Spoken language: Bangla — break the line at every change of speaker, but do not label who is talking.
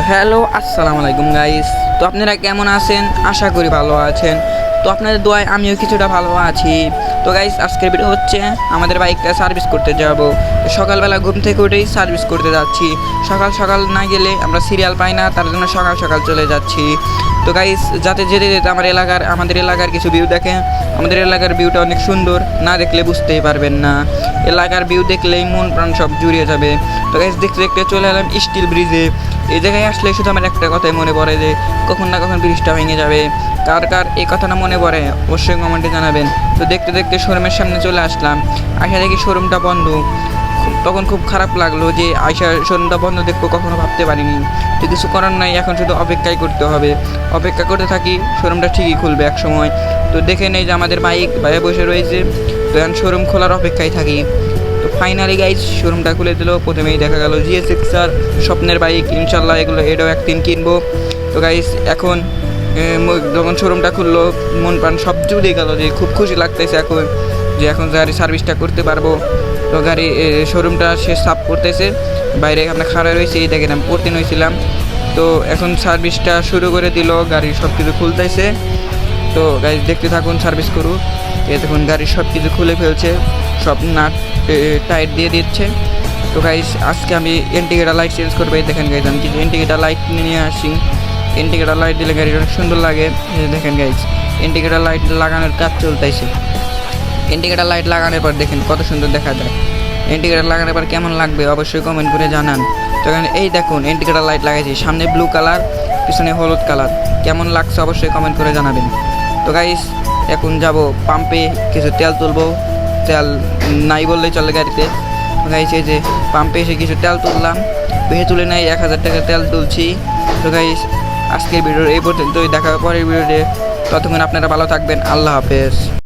হ্যালো আসসালামু আলাইকুম গাইস। তো আপনারা কেমন আছেন? আশা করি ভালো আছেন। তো আপনাদের দোয়ায় আমিও কিছুটা ভালো আছি। তো গাইস, আজকের ভিডিও হচ্ছে আমাদের বাইকটা সার্ভিস করতে যাব। সকালবেলা ঘুম থেকে উঠেই সার্ভিস করতে যাচ্ছি। সকাল সকাল না গেলে আমরা সিরিয়াল পাই না, তার জন্য সকাল সকাল চলে যাচ্ছি। তো গাইস, যাতে যেতে যেতে আমাদের এলাকার কিছু ভিউ দেখেন। আমাদের এলাকার ভিউটা অনেক সুন্দর, না দেখলে বুঝতেই পারবেন না। এলাকার ভিউ দেখলেই মন প্রাণ সব জুড়িয়ে যাবে। তো গাইস, দেখতে দেখতে চলে এলাম স্টিল ব্রিজে। এই জায়গায় আসলে শুধু আমার একটা কথাই মনে পড়ে যে কখন না কখন ব্রিজটা ভেঙে যাবে। কার কার এই কথাটা মনে পড়ে অবশ্যই কমেন্টে জানাবেন। তো দেখতে দেখতে শোরুমের সামনে চলে আসলাম। আসা দেখি শোরুমটা বন্ধ। তখন খুব খারাপ লাগলো যে শোরুমটা বন্ধ দেখবো, কখনো ভাবতে পারিনি। তো কিছু করার নাই, এখন শুধু অপেক্ষাই করতে হবে। অপেক্ষা করতে থাকি, শোরুমটা ঠিকই খুলবে এক সময়। তো দেখে নেই যে আমাদের বাইক বাইরে বসে রয়েছে। তো এখন শোরুম খোলার অপেক্ষায় থাকি। তো ফাইনালি গাইজ শোরুমটা খুলে দিল। প্রথমেই দেখা গেল GS6R স্বপ্নের বাইক। ইনশাল্লাহ এগুলো এটাও একদিন কিনবো। তো গাইজ এখন যখন শোরুমটা খুললো, মন প্রাণ সব জুড়ে গেল যে খুব খুশি লাগতেছে এখন, যে এখন গাড়ি সার্ভিসটা করতে পারবো। তো গাড়ি শোরুমটা সে সাফ করতেছে, বাইরে আমরা খাড়া রয়েছে, এই দেখেন আমি পড়তে হয়েছিলাম। তো এখন সার্ভিসটা শুরু করে দিল, গাড়ির সব কিছু খুলতেছে। তো গাড়ি দেখতে থাকুন, সার্ভিস করুক। এতক্ষণ গাড়ির সব কিছু খুলে ফেলছে, সব নাট টাইট দিয়ে দিচ্ছে। তো গাইস, আজকে আমি ইন্ডিকেটার লাইট চেঞ্জ করবো। এই দেখেন গাইজ, আমি কিছু ইন্ডিকেটার লাইট নিয়ে আসি। ইন্ডিকেটার লাইট দিলে গাড়ির অনেক সুন্দর লাগে। দেখেন গাইজ, ইন্ডিকেটার লাইট লাগানোর কাজ চলতেছে। ইন্ডিকেটার লাইট লাগানোর পর দেখেন কত সুন্দর দেখা যায়। ইন্ডিকেটার লাগানোর পর কেমন লাগবে অবশ্যই কমেন্ট করে জানান। তো এখানে এই দেখুন ইন্ডিকেটার লাইট লাগাইছি, সামনে ব্লু কালার, পিছনে হলুদ কালার। কেমন লাগছে অবশ্যই কমেন্ট করে জানাবেন। তো গাইস, এখন যাব পাম্পে, কিছু তেল তুলবো। তেল নাই বললেই চলে গাড়িতে। গাইস, এই যে পাম্পে এসে কিছু তেল তুললাম। বেশি তুলে নাই, 1000 টাকা তেল তুলছি। তো গাইস, আজকের ভিডিও এই পর্যন্তই। দেখা পরের ভিডিওতে। ততক্ষণ আপনারা ভালো থাকবেন। আল্লাহ হাফেজ।